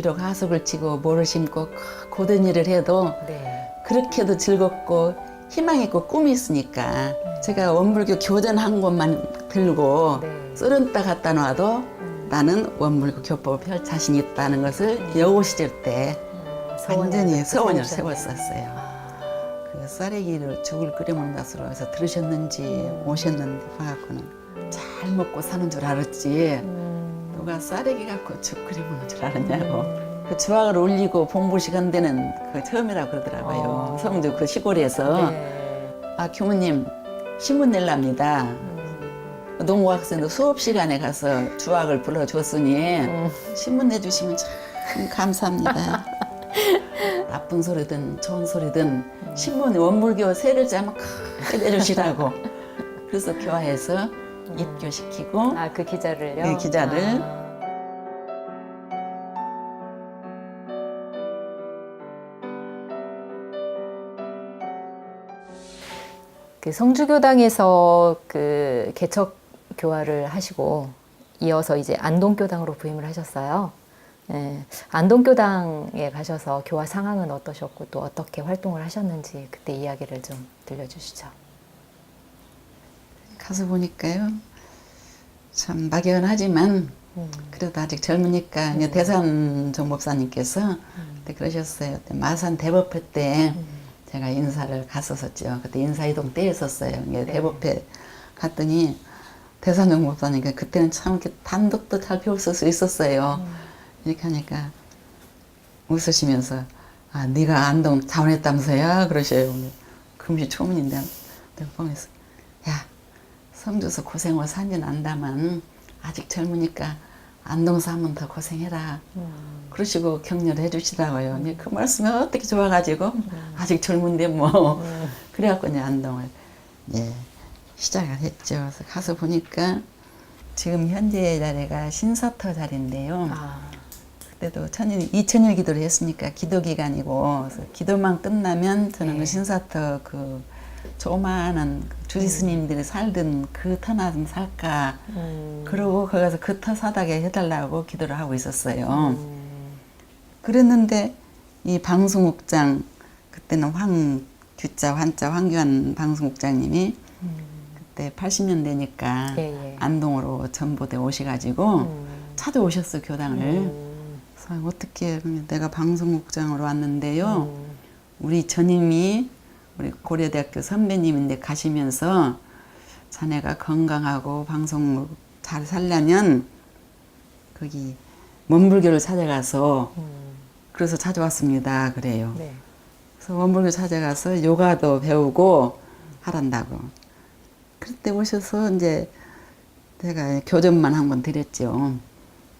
비록 하숙을 치고 모를 심고 고된 일을 해도 네. 그렇게도 즐겁고 희망 있고 꿈이 있으니까 제가 원불교 교전한 것만 들고 네. 쓰른다 갖다 놔도 나는 원불교 교법을 펼 자신 있다는 것을 여고 시절 때 완전히 서원을 세웠었어요. 그 쌀이기를 죽을 끓여 먹는 것으로 해서 들으셨는지 오셨는지 봐갖고는 잘 먹고 사는 줄 알았지 누가 쌀이기 갖고 죽 끓여 먹는 줄 알았냐고. 그 주악을 올리고 봉부 시간 되는 그 처음이라고 그러더라고요. 성주 그 시골에서. 네. 아, 교무님 신문 낼랍니다. 농구학생도 수업 시간에 가서 주악을 불러줬으니 신문 내주시면 참 감사합니다. 나쁜 소리든 좋은 소리든 신문 원불교 세 글자만 크게 내주시라고. 그래서 교화해서 입교시키고 아, 그 기자를요? 네, 기자를. 그 성주교당에서 그 개척 교화를 하시고 이어서 이제 안동교당으로 부임을 하셨어요. 예, 안동교당에 가셔서 교화 상황은 어떠셨고 또 어떻게 활동을 하셨는지 그때 이야기를 좀 들려주시죠. 가서 보니까요 참 막연하지만 그래도 아직 젊으니까 이제 대산종 목사님께서 그때 그러셨어요. 그때 마산 대법회 때 제가 인사를 갔었었죠. 그때 인사이동 때였었어요. 이게 대법회 갔더니 대산종 목사님께 그때는 참 이렇게 단독도 잘 배울 수 있었어요. 이렇게 하니까 웃으시면서 아 네가 안동 자원했다면서요? 그러셔요. 금시 초문인데 내가 보면서 야 성주에서 고생을 산지는 안다만 아직 젊으니까 안동서 한 번 더 고생해라. 그러시고 격려를 해주시더라고요. 근데 그 말씀이 어떻게 좋아가지고 아직 젊은데 뭐 그래갖고 이제 안동을 예, 시작을 했죠. 그래서 가서 보니까 지금 현재 자리가 신사터 자리인데요. 그때도 2000일 기도를 했으니까 기도 기간이고 그래서 기도만 끝나면 저는 그 신사터 그 조그마한 주지 스님들이 살던 그 터나 좀 살까 그러고 거기 가서 그 터 사다게 해달라고 기도를 하고 있었어요. 그랬는데 이 방송국장 그때는 황규자 환자 황교안 방송국장님이 그때 80년대니까 안동으로 전보대 오셔가지고 찾아오셨어 교당을. 그래서 어떻게 내가 방송국장으로 왔는데요. 우리 전임이 우리 고려대학교 선배님인데 가시면서 자네가 건강하고 방송국 잘 살려면 거기 원불교를 찾아가서 그래서 찾아왔습니다. 그래요. 네. 그래서 원불교 찾아가서 요가도 배우고 하란다고. 그때 오셔서 이제 제가 교전만 한번 드렸죠.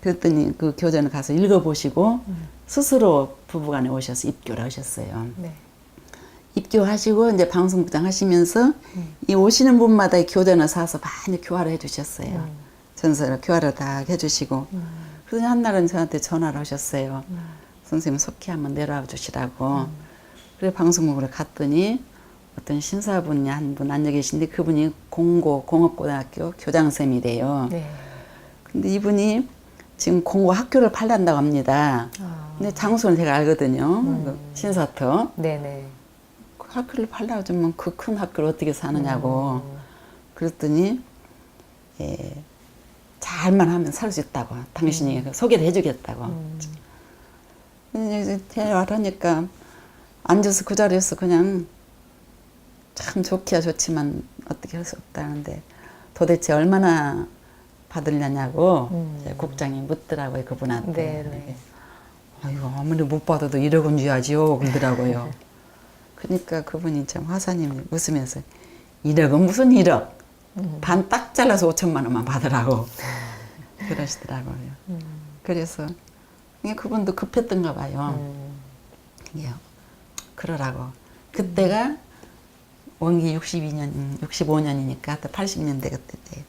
그랬더니 그 교전을 가서 읽어보시고 스스로 부부간에 오셔서 입교를 하셨어요. 네. 입교하시고 이제 방송국장 하시면서 이 오시는 분마다 이 교전을 사서 많이 교화를 해주셨어요. 전설을 교화를 다 해주시고 그래서 한날은 저한테 전화를 하셨어요. 선생님 속히 한번 내려와 주시라고. 그래 방송국으로 갔더니 어떤 신사분이 한 분 앉아 계신데 그분이 공업고등학교 교장선생님이래요. 네. 근데 이분이 지금 공고 학교를 팔란다고 합니다. 근데 장소는 제가 알거든요. 그 신사터. 네네. 학교를 팔라고 주면 그 큰 학교를 어떻게 사느냐고. 그랬더니 예, 잘만 하면 살 수 있다고. 당신이 소개를 해주겠다고. 이제 대화를 하니까 앉아서 그 자리에서 그냥 참 좋기야 좋지만 어떻게 할 수 없다는데 도대체 얼마나 받으려냐고 국장이 묻더라고요 그분한테. 네. 아이고 아무리 못 받아도 1억은 줘야지요 그러더라고요. 그러니까 그분이 참 화사님이 웃으면서 1억은 무슨 1억 반 딱 잘라서 5천만 원만 받으라고 그러시더라고요. 그래서 그분도 급했던가 봐요. 그러라고. 그때가 원기 65년이니까 또 80년대 그때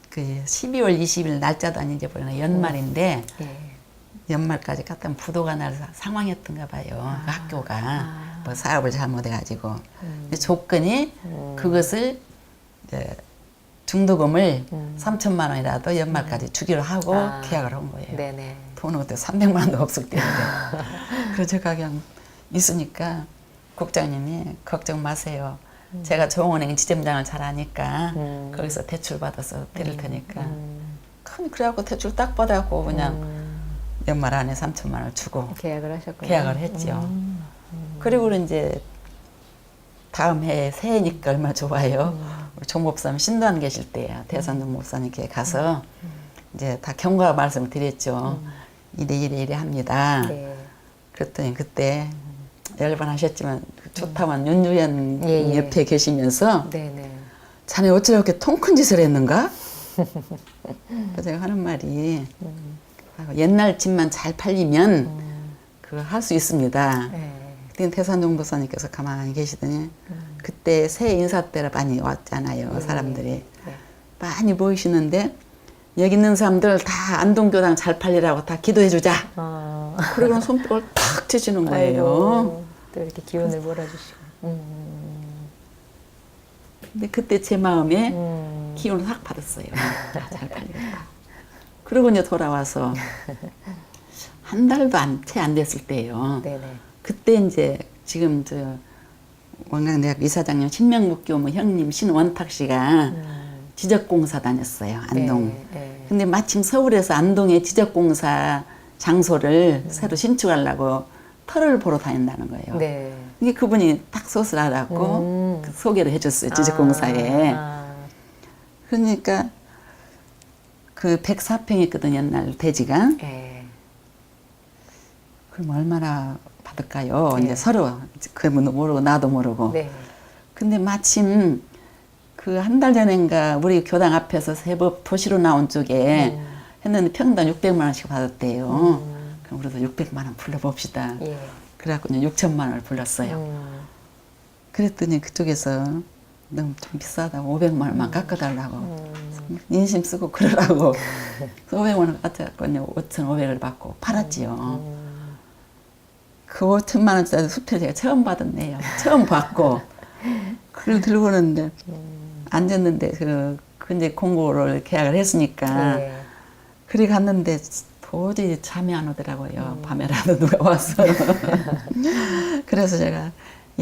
그 12월 20일 날짜도 안 잊어버리나 연말인데 연말까지 갔다 부도가 날 상황이었던가 봐요. 그 학교가 뭐 사업을 잘못해가지고 조건이 그것을 이제 중도금을 3천만 원이라도 연말까지 주기로 하고 아. 계약을 한 거예요. 네네. 돈은 그때 300만 원도 없을 때인데. 그래서 제가 그냥 있으니까 국장님이 걱정 마세요. 제가 정원행 지점장을 잘 아니까 거기서 대출 받아서 드릴 테니까. 그래갖고 대출 딱 받아갖고 그냥 연말 안에 3천만 원을 주고 계약을 하셨군요. 계약을 했죠. 그리고 이제 다음 해에 새해니까 얼마나 좋아요. 우리 종목사님 신도안 계실 때야 대산 종목사님께 가서 이제 다 경과 말씀을 드렸죠. 이래 합니다. 네. 그랬더니 그때 여러 번 하셨지만 좋다만 윤주연 예. 옆에 계시면서 네네. 자네 어찌 이렇게 통 큰 짓을 했는가? 그래서 제가 하는 말이 옛날 집만 잘 팔리면 그거 할 수 있습니다. 네. 그때 대산종도사님께서 가만히 계시더니 그때 새해 인사 때라 많이 왔잖아요. 사람들이. 네. 많이 모이시는데 여기 있는 사람들 다 안동교당 잘 팔리라고 다 기도해주자. 그러고는 손뼉을 탁 치시는 거예요. 아이고, 또 이렇게 기운을 몰아주시고. 근데 그때 제 마음에 기운을 확 받았어요. 잘 팔리겠다. 그러고 이제 돌아와서 한 달도 채 안 됐을 때예요. 네네. 그때 이제 지금 저 원광대학 이사장님 신명목교무 형님 신원탁 씨가 지적공사 다녔어요. 안동. 네. 근데 마침 서울에서 안동에 지적공사 장소를 새로 신축하려고 터를 보러 다닌다는 거예요. 네. 이게 그분이 딱 소스라고 그 소개를 해줬어요. 지적공사에. 그러니까 그 104평 있거든 옛날 대지가. 네. 그럼 얼마나 받을까요? 네. 이제 서로 그분도 모르고 나도 모르고. 네. 근데 마침 그 한 달 전인가 우리 교당 앞에서 세법 도시로 나온 쪽에 했는데 평당 600만 원씩 받았대요. 그럼 우리도 600만 원 불러봅시다. 예. 그래갖고 6천만 원을 불렀어요. 그랬더니 그쪽에서 너무 좀 비싸다고 500만 원만 깎아달라고 인심 쓰고 그러라고 500만 원 깎아갖고 5,500을 받고 팔았지요. 그 5천만 원짜리 수표 제가 처음 받았네요. 처음 받고 그걸 들고 오는데 앉았는데 그 이제 공고를 계약을 했으니까 예. 그리 갔는데 도저히 잠이 안 오더라고요. 밤에라도 누가 와서. 그래서 제가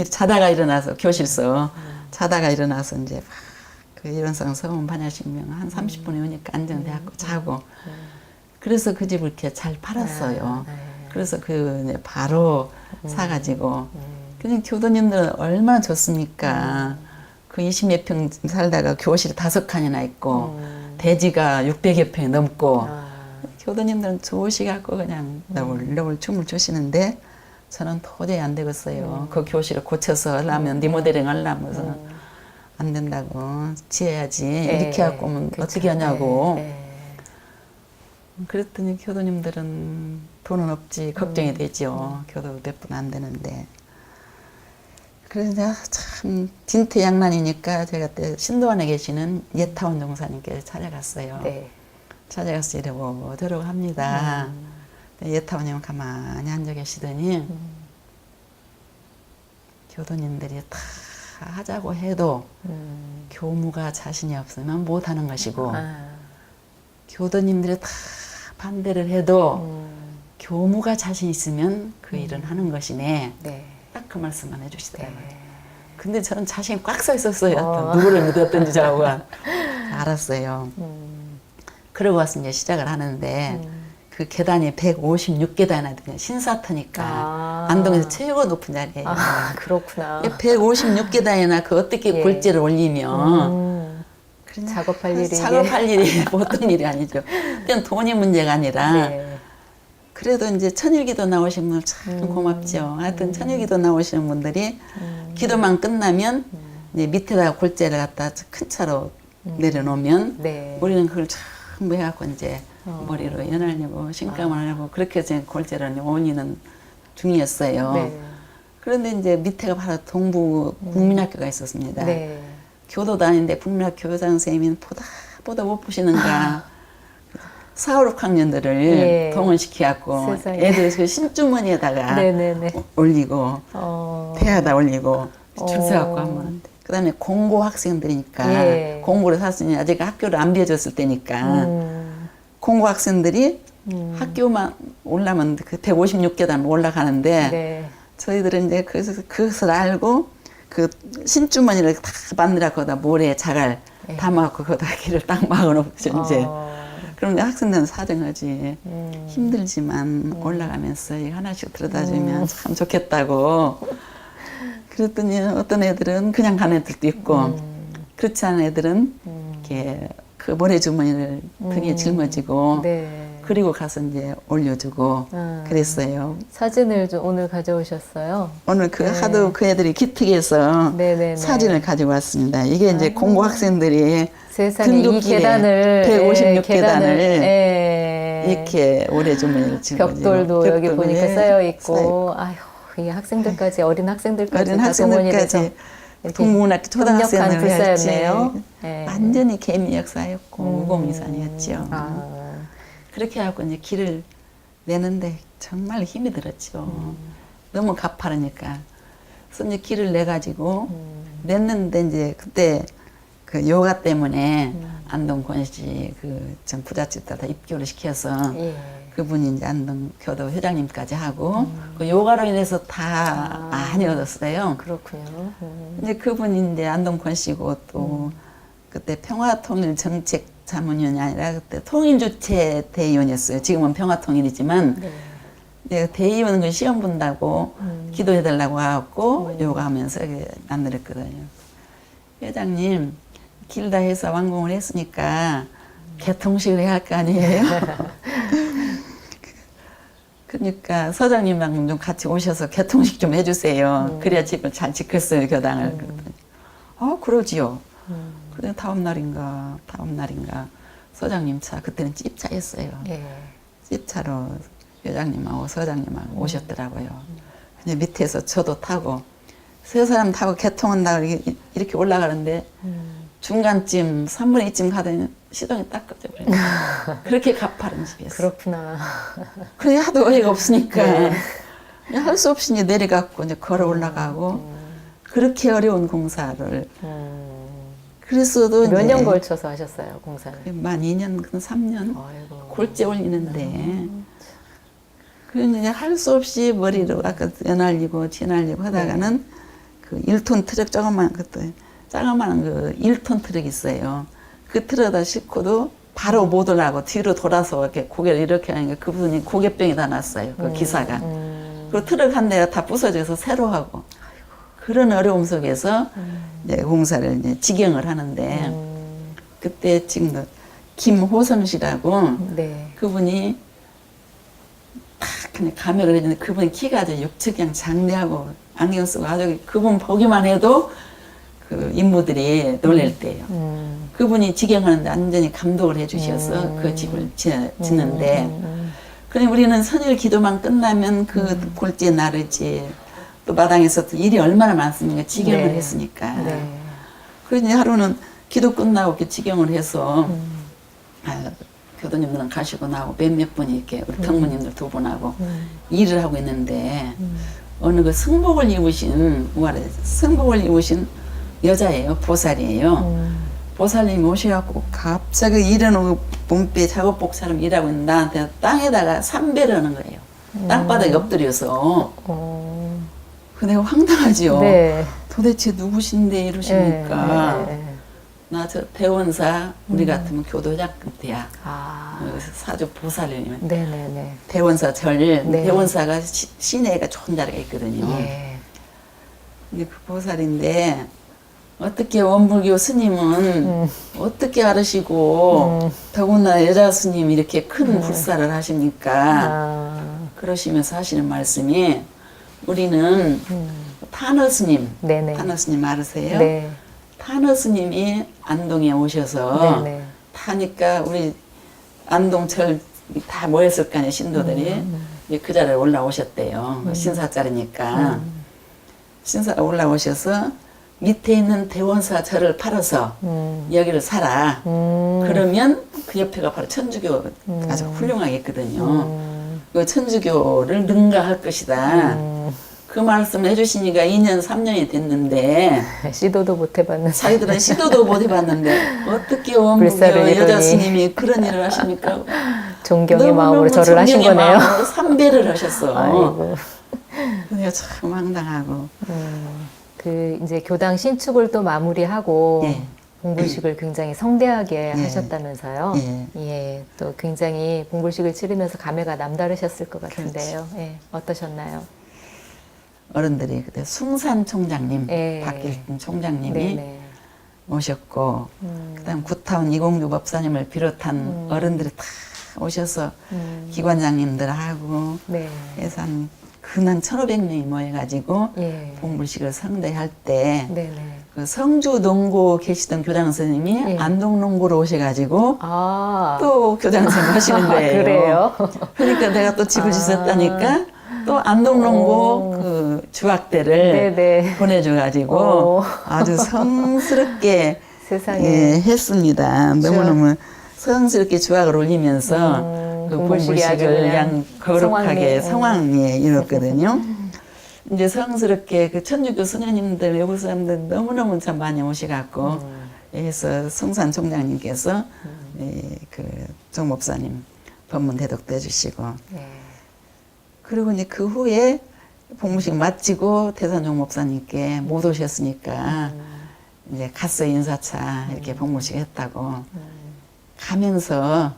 자다가 일어나서 교실서 자다가 일어나서 이제 막 그 일원상 서원 반야신명 한 30분에 오니까 안정돼갖고 자고 그래서 그 집을 이렇게 잘 팔았어요. 그래서 그 이제 바로 사가지고 그냥 교도님들은 얼마나 좋습니까? 그 20몇 평 살다가 교실이 5칸이나 있고 대지가 600여 평이 넘고 교도님들은 좋으시갖고 그냥 너울 춤을 추시는데 저는 도저히 안 되겠어요. 그 교실을 고쳐서 하려면 리모델링 하려면서 안 된다고 지어야지 이렇게 갖고 오면 어떻게 하냐고. 그랬더니 교도님들은 돈은 없지 걱정이 되죠. 교도 몇 분 안 되는데. 그래서 내가 참 진퇴양난이니까 제가 그때 신도안에 계시는 예타원 종사님께 찾아갔어요. 네. 찾아가서 이러고 저러고 합니다. 예타원님은 가만히 앉아 계시더니 교도님들이 다 하자고 해도 교무가 자신이 없으면 못하는 것이고 교도님들이 다 반대를 해도 교무가 자신 있으면 그 일은 하는 것이네. 네. 딱 그 말씀만 해주시더라고요. 근데 저는 자신이 꽉 서 있었어요. 누구를 믿었던지 저하고 알았어요. 그러고 와서 이제 시작을 하는데 그 계단이 156계단이나 되냐 신사터니까 안동에서 최고 높은 자리예요. 그렇구나. 156계단이나 그 어떻게 예. 골재를 올리면 그냥 작업할 일이 작업할 일이 보통 일이 아니죠. 그냥 돈이 문제가 아니라 네. 그래도 이제 천일기도 나오신 분들 참 고맙죠. 하여튼 천일기도 나오시는 분들이 기도만 끝나면 이제 밑에다가 골재를 갖다 큰 차로 내려놓으면 네. 우리는 그걸 전부 해갖고 이제 머리로 연하려고 신감을 하려고 그렇게 해서 골재를 올리는 중이었어요. 네. 그런데 이제 밑에가 바로 동부 국민학교가 있었습니다. 네. 교도 다니는데 국민학교 교장 선생님이 보다 못 보시는가 4, 5학년들을 예. 동원시켜갖고 세상에. 애들 그 신주머니에다가 네네네. 올리고 대야다 올리고 줄 서갖고 어. 하면 그다음에 공고 학생들이니까 예. 공고를 사실 아직 학교를 안 비워줬을 때니까 공고 학생들이 학교만 올라면 그 156계단 올라가는데 네. 저희들은 이제 그것을 알고 그 신주머니를 다 만들어 거기다 모래에 자갈 담아갖고 거기다 길을 딱 막아놓죠 이제. 그럼 이제 학생들은 사정하지. 힘들지만 올라가면서 이거 하나씩 들여다주면 참 좋겠다고. 그랬더니 어떤 애들은 그냥 가는 애들도 있고 그렇지 않은 애들은 이렇게 그 모래주머니를 등에 짊어지고 네. 그리고 가서 이제 올려주고 그랬어요. 사진을 좀 오늘 가져오셨어요. 오늘 그 네. 하도 그 애들이 기특해서 네네네. 사진을 가지고 왔습니다. 이게 이제 공고 학생들이 세상에 이 계단을 156계단을 예. 이렇게 오래주머니를 짊어지고 벽돌도 여기 보니까 벽돌에 쌓여 있고 아휴 이 학생들까지 어린 학생들까지 어린 다 동원이 돼서 학생들까지 이렇게 국문학교 초등학생을 협력한 불사였네요. 했지. 예. 완전히 개미 역사였고 무공이산이었죠. 아. 그렇게 하고 이제 길을 내는데 정말 힘이 들었죠. 너무 가파르니까. 그래서 이제 길을 내 가지고 냈는데 이제 그때 그 요가 때문에 안동권 씨 그 전 부잣집들 다 입교를 시켜서 예. 그분이 이제 안동교도 회장님까지 하고 그 요가로 인해서 다 많이 얻었어요. 그렇군요. 이제 그분이 이제 안동권 씨고 또 그때 평화통일정책 자문위원이 아니라 그때 통일주체 대의원이었어요. 지금은 평화통일이지만 네. 내가 대의원 그 시험 본다고 기도해달라고 하고 요가하면서 만들었거든요. 회장님 길다 해서 완공을 했으니까 개통식을 해야 할 거 아니에요? 그러니까 서장님랑 좀 같이 오셔서 개통식 좀 해주세요. 그래야 집을 잘 지켰어요, 교당을. 그랬더니 그러지요. 그래 다음 날인가 서장님 차 그때는 찝차였어요. 예. 찝차로 회장님하고 서장님하고 오셨더라고요. 근데 밑에서 저도 타고 세 사람 타고 개통한다고 이렇게 올라가는데 중간쯤 3분의 2쯤 가더니 시동이 딱 꺼져 버려요. 그렇게 가파른 집이었어요. 그렇구나. 그래 하도 어이가 없으니까 네. 할 수 없이 이제 내려갖고 이제 걸어 올라가고 그렇게 어려운 공사를 그랬어도 몇 이제 년 걸쳐서 하셨어요, 공사를? 만 2년, 3년 아이고. 골재 올리는데 그래서 이제 할 수 없이 머리로 아까 연날리고 지날리고 하다가는 그 1톤 트럭 조그만 것도 작은 그 1톤 트럭 있어요. 그 트럭에다 싣고도 바로 못 올라가고 뒤로 돌아서 이렇게 고개를 이렇게 하니까 그분이 고개병이 다 났어요. 그 기사가. 그리고 트럭 한 대가 다 부서져서 새로 하고 그런 어려움 속에서 이제 공사를 이제 직영을 하는데 그때 지금 김호성 씨라고 네. 그분이 딱 그냥 감액을 해주는데 그분이 키가 아주 육측양 장대하고 안경 쓰고 아주 그분 보기만 해도 그 인부들이 놀랄 때예요. 그분이 직영하는데 완전히 감독을 해주셔서 그 집을 짓는데 그래 우리는 선일 기도만 끝나면 그 골재 나르지 또 마당에서 또 일이 얼마나 많습니까? 직영을 네. 했으니까. 네. 그래서 이제 하루는 기도 끝나고 이렇게 직영을 해서 교도님들은 가시고 나고 몇몇 분이 이렇게 우리 평무님들 두 분하고 일을 하고 있는데 어느 그 승복을 입으신 우아래 승복을 입으신 여자예요. 보살이에요. 보살님이 오셔갖고 갑자기 일어나고 몸빼 작업복처럼 일하고 있는 나한테 땅에다가 삼배를 하는 거예요. 땅바닥에 엎드려서. 그 내가 황당하지요. 네. 도대체 누구신데 이러시니까. 네. 나 저 대원사 우리 같으면 교도장 끝이야. 아. 사주 보살이면 네네네. 대원사 절 네. 대원사가 시내가 좋은 자리가 있거든요. 예. 근데 그 보살인데 어떻게 원불교 스님은 어떻게 알으시고 더군다나 여자 스님 이렇게 큰 불사를 하십니까? 아. 그러시면서 하시는 말씀이 우리는 타너 스님, 네네. 타너 스님 알으세요? 네. 타너 스님이 안동에 오셔서 네네. 타니까 우리 안동철 다 모였을 거 아니에요, 신도들이. 이제 그 자리에 올라오셨대요. 신사자리니까. 신사가 올라오셔서 밑에 있는 대원사 절을 팔아서 여기를 사라. 그러면 그 옆에가 바로 천주교 아주 훌륭하겠거든요. 그 천주교를 능가할 것이다. 그 말씀을 해주시니까 2년, 3년이 됐는데 시도도 못 해봤는데. 자기들은 시도도 못 해봤는데 어떻게 불사를 원무교 여자 이루니. 스님이 그런 일을 하십니까? 존경의 마음으로 절을 하신 존경의 거네요. 마음으로 삼배를 하셨어. 아이고. 그래서 참 황당하고. 그 이제 교당 신축을 또 마무리하고 예. 봉불식을 굉장히 성대하게 예. 하셨다면서요. 예. 예. 또 굉장히 봉불식을 치르면서 감회가 남다르셨을 것 같은데요. 예. 어떠셨나요? 어른들이 그때 숭산 총장님, 예. 박길동 총장님이 네네. 오셨고, 그다음 구타운 이공주 법사님을 비롯한 어른들이 다 오셔서 기관장님들하고 네. 해서 한 근한 1,500명이 모여가지고 예. 봉불식을 성대할 때 네네. 그 성주 농고 계시던 교장 선생님이 예. 안동 농고로 오셔가지고 아. 또 교장 선생님 하시는 거예요. 그래요? 그러니까 내가 또 집을 아. 짓었다니까 또 안동 농고 그 주학대를 네네. 보내줘가지고 오. 아주 성스럽게 세상에. 예, 했습니다. 너무너무 성스럽게 주학을 올리면서 그 봉불식이 아주 봉불식을 그냥 그냥 거룩하게 성황리에. 성황리에 이뤘거든요. 이제 성스럽게 그 천주교 선녀님들, 외국 사람들 너무너무 참 많이 오셔갖고 해서 성산 총장님께서 그 정목사님 법문 대독도 해주시고 네. 그리고 이제 그 후에 봉무식 마치고 태산종 목사님께 못 오셨으니까 이제 갔어요. 인사차 이렇게 봉무식 했다고 가면서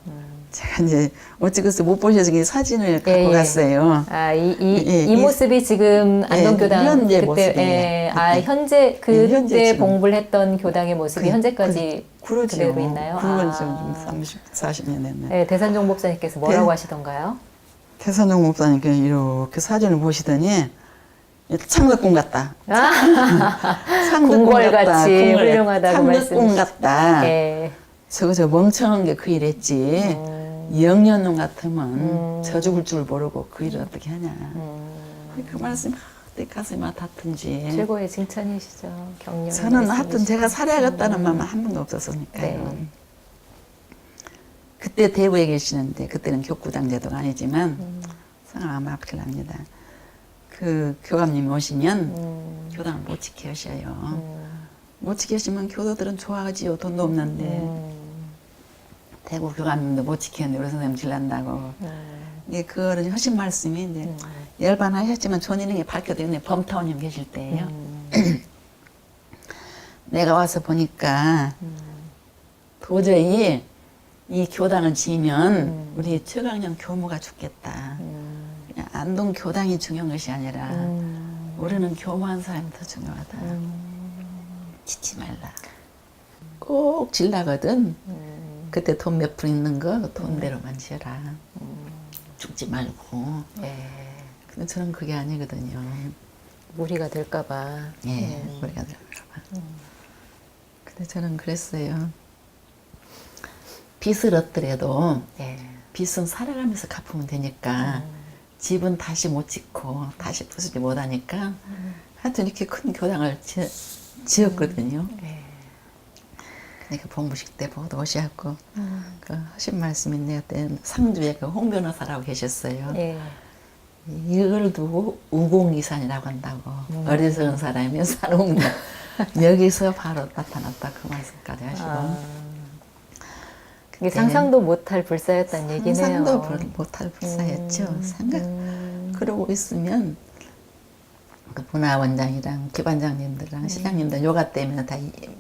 제가 이제 어찌겠어 못 보셔서 이 사진을 갖고 예, 예. 갔어요. 아, 이 예, 모습이 지금 안동교당 현재 그때, 모습이에요. 예, 아, 그때. 현재, 그때 현재 지금. 봉불했던 교당의 모습이 현재까지 그러죠. 그대로 있나요? 그건 아. 좀 30, 40년 됐네. 네, 대산종 목사님께서 뭐라고 하시던가요? 태산종 목사님께 이렇게 사진을 보시더니 창덕궁 같다. 궁궐같이 훌륭하다고 창덕궁 말씀해 같다. 예. 저 멍청한 게 그 일했지. 영년놈 같으면 저 죽을 줄 모르고 그 일을 어떻게 하냐. 그 말씀 내 가슴이 닿든지. 최고의 칭찬이시죠. 격려. 저는 하여튼 제가 살아야겠다는 마음은 한 번도 없었으니까요. 네. 그때 대구에 계시는데 그때는 교구장 제도가 아니지만 상황 아마 큰일납니다. 그 교감님이 오시면 교당을 못 지켜셔요. 못 지켜시면 교도들은 좋아하지요. 돈도 없는데. 대구 교감님도 못 지켰는데 우리 선생님 질난다고. 예, 그 어른이 하신 말씀이 이제 열반하셨지만 존인에게 밝혀드렸네. 범타원님 계실 때예요. 내가 와서 보니까 도저히 이 교당을 지으면 우리 최강령 교무가 죽겠다. 그냥 안동 교당이 중요한 것이 아니라 우리는 교무한 사람이 더 중요하다. 짓지 말라. 꼭 질라거든. 그때 돈 몇 푼 있는 거 돈대로만 지어라. 죽지 말고. 예. 근데 저는 그게 아니거든요. 무리가 될까봐. 예, 우리가 들어가. 근데 저는 그랬어요. 빚을 얻더라도 예. 빚은 살아가면서 갚으면 되니까 집은 다시 못 짓고 다시 부수지 못하니까 하여튼 이렇게 큰 교당을 지었거든요. 예. 그러니까 봉부식 때 모두 오셔갖고 그 하신 말씀인데 그때 상주에 그 홍 변호사라고 계셨어요. 예. 이걸 두고 우공이산이라고 한다고 어리석은 사람이 사놓는다. 여기서 바로 나타났다 그 말씀까지 하시고 그게 상상도 못할 불사였다는 얘기네요. 상상도 못할 불사였죠. 생각 그러고 있으면 그 문화원장이랑 기반장님들랑 시장님들 요가 때문에 다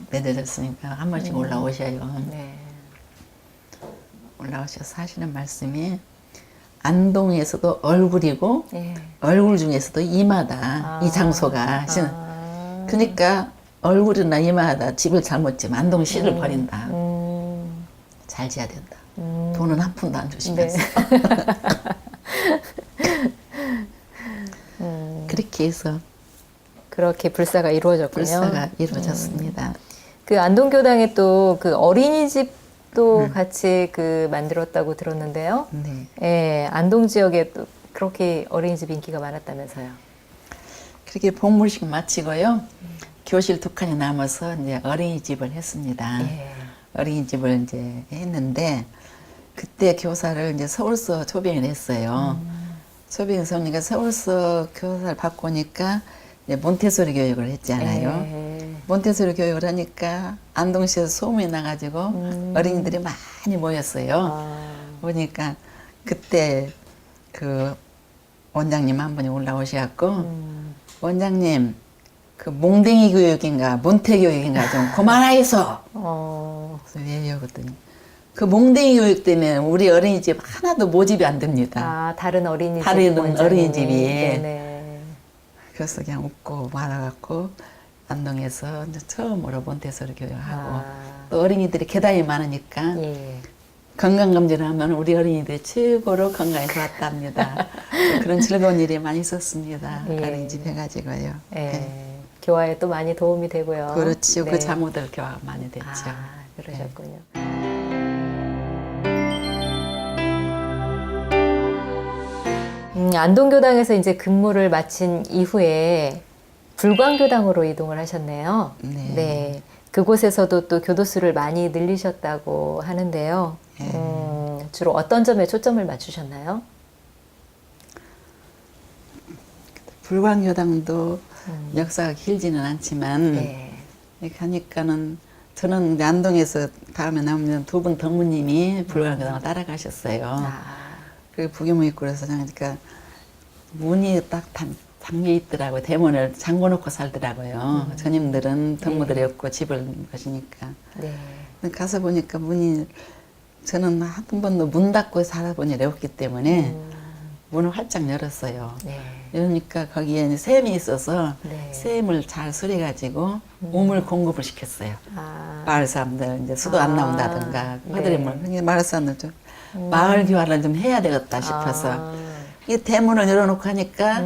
맺어졌으니까 한 번씩 올라오셔요. 네. 올라오셔서 하시는 말씀이 안동에서도 얼굴이고 예. 얼굴 중에서도 이마다 이 장소가 그러니까 얼굴이나 이마다 집을 잘못 지면 안동 시를 버린다. 잘 지어야 된다. 돈은 한 푼도 안 주시면서 그렇게 해서 그렇게 불사가 이루어졌군요. 불사가 이루어졌습니다. 그 안동교당에 또 그 어린이집도 같이 그 만들었다고 들었는데요. 네. 예, 안동 지역에 또 그렇게 어린이집 인기가 많았다면서요. 그렇게 봉물식 마치고요. 교실 두 칸이 남아서 이제 어린이집을 했습니다. 예. 어린이집을 이제 했는데 그때 교사를 이제 서울서 초빙을 했어요. 소비에서 언니가 서울서 교사를 받고 오니까 이제 몬테소리 교육을 했잖아요. 네. 몬테소리 교육을 하니까 안동시에서 소문이 나가지고 어린이들이 많이 모였어요. 아, 보니까 그때 그 원장님 한 분이 올라오셔갖고 원장님 그 몽댕이 교육인가 몬테 교육인가 좀 그만하이소. 그래서 왜요? 그랬더니 그 몽댕이 교육 때문에 우리 어린이집 하나도 모집이 안 됩니다. 아, 다른 어린이집 다른 원장님이. 어린이집이. 네네. 그래서 그냥 웃고 말아갖고 안동에서 이제 처음으로 몬테소리 교육하고 아, 또 어린이들이 계단이 많으니까 예. 건강검진을 하면 우리 어린이들이 최고로 건강해서 왔답니다. 그런 즐거운 일이 많이 있었습니다. 예. 어린이집 해가지고요. 예. 네. 교화에 또 많이 도움이 되고요. 그렇지요. 네. 그 자모들 교화가 많이 됐죠. 아, 그러셨군요. 안동교당에서 이제 근무를 마친 이후에 불광교당으로 이동을 하셨네요. 네. 그곳에서도 또 교도수를 많이 늘리셨다고 하는데요. 네. 주로 어떤 점에 초점을 맞추셨나요? 불광교당도 역사가 길지는 않지만 네. 이렇게 하니까는 저는 이제 안동에서 다음에 나오면 두 분 덕무님이 불광교당을 따라가셨어요. 아, 그 부교무입구에서 그러니까 문이 딱 잠겨 있더라고요. 대문을 잠궈 놓고 살더라고요. 전임들은 덕무들이 없고 집을 가시니까. 네. 가서 보니까 문이 저는 한 번도 문 닫고 살아본 일이 없기 때문에 문을 활짝 열었어요. 네. 그러니까 거기에 샘이 있어서 네. 샘을 잘 수리가지고 우물 공급을 시켰어요. 아, 마을 사람들 이제 수도 안 나온다든가 네. 화들이물 마을 사람들 좀 마을 교화를 좀 해야 되겠다 싶어서 아, 이 대문을 열어놓고 하니까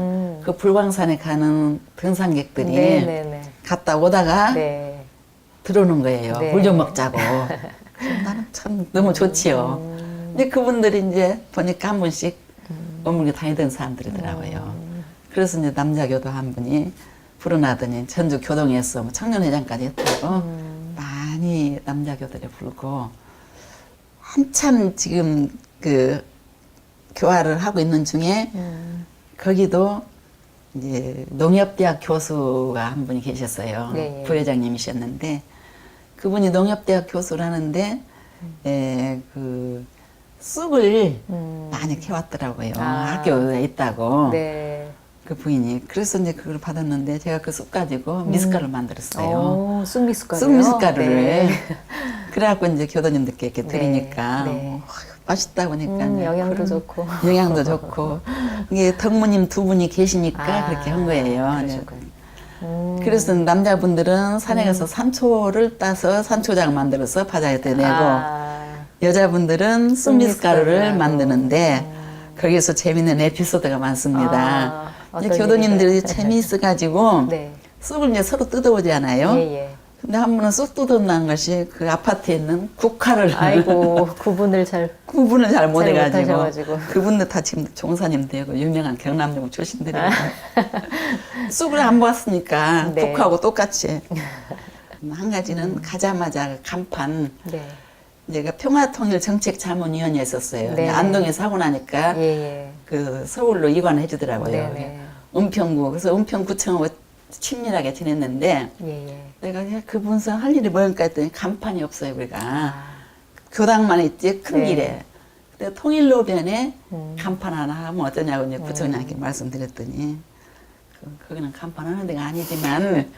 그 불광산에 가는 등산객들이 네네네. 갔다 오다가 네. 들어오는 거예요. 네. 물 좀 먹자고. 그래서 나는 참 너무 좋지요. 근데 그분들이 이제 보니까 한 분씩 머물게 다니던 사람들이더라고요. 그래서 이제 남자 교도 한 분이 불어나더니 전주 교동에서 뭐 청년회장까지 했다고 많이 남자 교도를 부르고 한참 지금 그 교화를 하고 있는 중에 거기도 이제 농협대학 교수가 한 분이 계셨어요. 네, 예. 부회장님이셨는데 그분이 농협대학 교수를 하는데 그 쑥을 많이 캐왔더라고요. 아. 학교에 있다고 네. 그 부인이. 그래서 이제 그걸 받았는데 제가 그 쑥 가지고 미숫가루를 만들었어요. 쑥미숫가루요? 쑥미숫가루를. 네. 그래갖고 이제 교도님들께 이렇게 네, 드리니까 네. 맛있다고 하니까 영양도 그런 좋고. 영양도 좋고 이게 덕무님 두 분이 계시니까 아, 그렇게 한 거예요. 그러셨군요. 그래서 남자분들은 산에 가서 산초를 따서 산초장 만들어서 바다에다 내고 여자분들은 쑥미숫가루를 쑥미숫가루라고. 만드는데 거기서 재밌는 에피소드가 많습니다. 이제 어떤 교도님들이 일인가요? 재미있어가지고 네. 쑥을 이제 서로 뜯어오잖아요. 예, 예. 근데 한 번은 쑥 뜯어난 것이 그 아파트에 있는 국화를 아이고, 구분을 잘. 구분을 잘 잘 못해가지고 못하셔가지고. 그분들 다 지금 종사님 되고 유명한 경남역 출신들이고 쑥을 안 보았으니까 네. 국화하고 똑같이 한 가지는 가자마자 간판 네. 내가 평화통일정책자문위원회에 있었어요. 네. 안동에서 하고 나니까 예, 예. 그 서울로 이관해 주더라고요. 네네. 은평구 그래서 은평구청하고 친밀하게 지냈는데 예, 예. 내가 그냥 그분서 할 일이 뭘까 했더니 간판이 없어요 우리가 교당만 있지 큰 네. 길에. 근데 통일로변에 간판 하나 하면 어떠냐고 이제 구청장님께 말씀드렸더니 거기는 간판 하는 데가 아니지만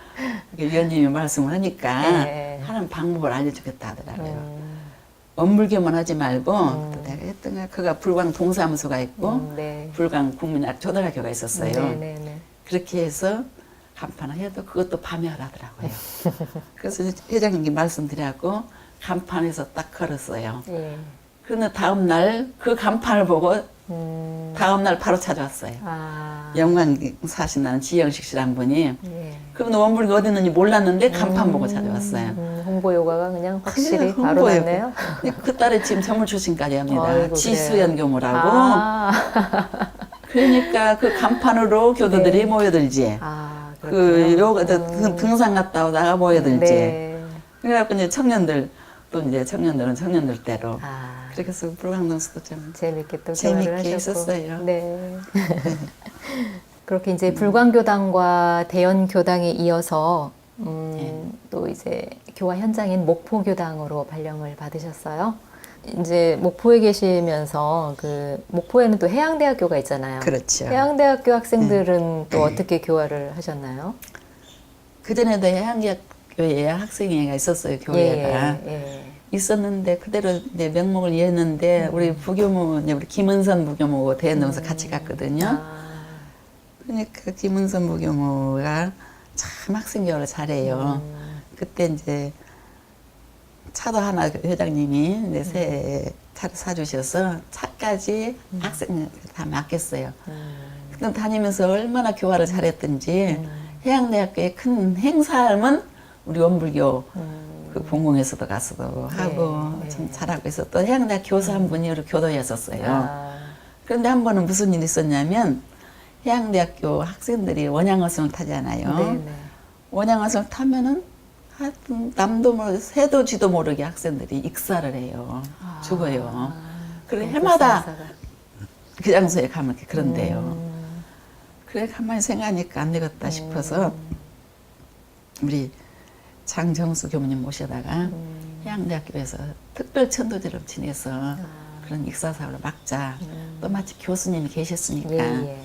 이렇게 위원님이 말씀을 하니까 네. 하는 방법을 알려주겠다 하더라고요. 원불교만 하지 말고 또 내가 했던가 그가 불광 동사무소가 있고 네. 불광 국민학 초등학교가 있었어요. 네네네. 그렇게 해서 간판을 해도 그것도 밤에 하라더라고요. 그래서 회장님께 말씀드려갖고 간판에서 딱 걸었어요. 예. 그런데 다음날 그 간판을 보고 다음날 바로 찾아왔어요. 영광 사신다는 지영식 씨란 분이. 예. 그럼 원불교 어디 있는지 몰랐는데 간판 보고 찾아왔어요. 홍보 요가가 그냥 확실히 그냥 바로 홍보예요. 났네요. 그 딸이 지금 선물 출신까지 합니다. 아이고, 지수연 그래요. 교무라고. 아, 그러니까 그 간판으로 교도들이 네. 모여들지. 그 그렇군요. 요가 등산 갔다 오다가 모여들지. 네. 그래갖고 이제 청년들 또 이제 청년들은 청년들대로 아, 그렇게 해서 불광동서도 좀 재밌게 또 재밌게 교화를 하셨고. 있었어요. 네. 그렇게 이제 불광교당과 대연교당에 이어서 또 이제 교화 현장인 목포교당으로 발령을 받으셨어요. 이제 목포에 계시면서 그 목포에는 또 해양대학교가 있잖아요. 그렇죠. 해양대학교 학생들은 또 어떻게 교화를 하셨나요? 그전에도 해양대학교에 학생회가 있었어요. 교회가. 예. 있었는데 그대로 이제 명목을 이었는데 우리 부교무 이제 우리 김은선 부교무고 대연동서 같이 갔거든요. 아, 그러니까 김은선 부교무가 참 학생 교육을 잘해요. 그때 이제 차도 하나 회장님이 이제 새 차를 사주셔서 차까지 학생 다 맡겼어요. 그때 다니면서 얼마나 교화를 잘했던지 해양대학교에 큰 행사하면 우리 원불교 그 본공에서도 가서도 하고 네. 참 잘하고 있어. 또 해양대학 교사 한 분이 우리 교도였었어요. 아, 그런데 한 번은 무슨 일이 있었냐면 해양대학교 학생들이 원양어선을 타잖아요. 네네. 원양어선을 타면은 하여튼 남도 모르게 새도 쥐도 모르게 학생들이 익사를 해요. 죽어요. 그래 해마다 그 장소에 가면 이렇게 그런데요. 그래 가만히 생각하니까 안 되겠다 싶어서 우리 장정수 교무님 모셔다가 해양대학교에서 특별 천도제를 지내서 그런 익사사업을 막자. 또 마치 교수님이 계셨으니까. 예.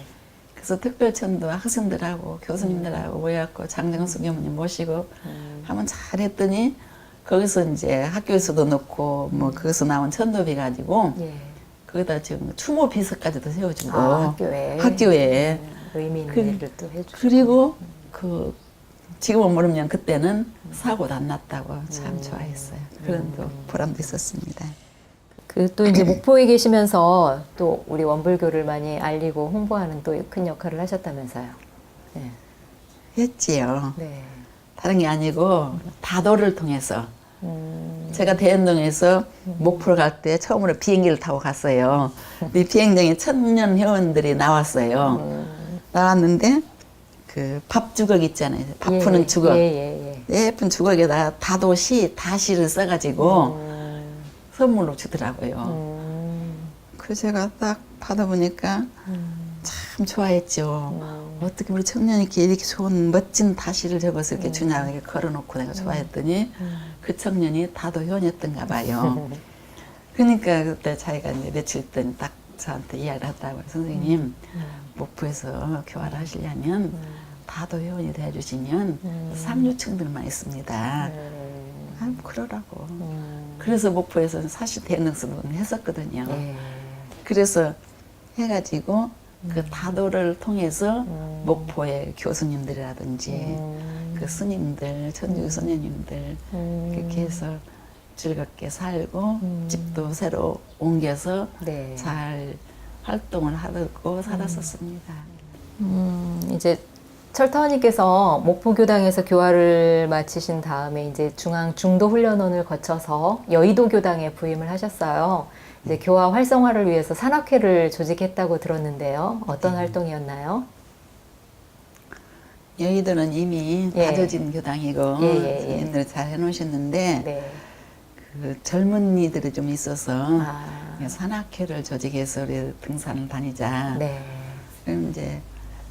그래서 특별천도 학생들하고 교수님들하고 모여갖고 장정수 교무님 모시고 하면 잘했더니 거기서 이제 학교에서도 넣고 뭐 거기서 나온 천도비 가지고 예. 거기다 지금 추모 비서까지도 세워주고 학교에. 학교에. 의미 있는 그- 일을 또 해주시고. 그리고 그 지금은 모르면 그때는 사고도 안 났다고 참 좋아했어요. 그런 또 보람도 있었습니다. 그 또 이제 목포에 계시면서 또 우리 원불교를 많이 알리고 홍보하는 또 큰 역할을 하셨다면서요. 네. 했지요. 네. 다른 게 아니고 다도를 통해서 제가 대연동에서 목포를 갈 때 처음으로 비행기를 타고 갔어요. 이 비행장에 천년 회원들이 나왔어요. 나왔는데 그 밥 주걱 있잖아요. 밥 푸는 주걱. 예. 예쁜 주걱에다 다도시 다시를 써가지고 선물로 주더라고요. 그 제가 딱 받아보니까 참 좋아했죠. 어떻게 우리 청년이 이렇게 좋은 멋진 다시를 접어서 이렇게 주냐 이렇게 걸어놓고 내가 좋아했더니 그 청년이 다도 회원이었던가 봐요. 그러니까 그때 자기가 이제 며칠 있더니 딱 저한테 이야기를 하다고 선생님 목포에서 교화를 하시려면 다도 회원이 되어주시면 상류층들만 있습니다. 아, 그러라고. 그래서 목포에서는 사실 대능서도 했었거든요. 예. 그래서 해가지고 그 다도를 통해서 목포의 교수님들이라든지 그 스님들, 천주 선녀님들 그렇게 해서 즐겁게 살고 집도 새로 옮겨서 네. 잘 활동을 하고 살았었습니다. 이제 철타원님께서 목포교당에서 교화를 마치신 다음에 이제 중앙 중도훈련원을 거쳐서 여의도교당에 부임을 하셨어요. 이제 교화 활성화를 위해서 산악회를 조직했다고 들었는데요. 어떤 활동이었나요? 여의도는 이미 예. 다져진 교당이고 선생님들 잘 해놓으셨는데 네. 그 젊은이들이 좀 있어서 아, 산악회를 조직해서 우리 등산을 다니자. 네. 그럼 이제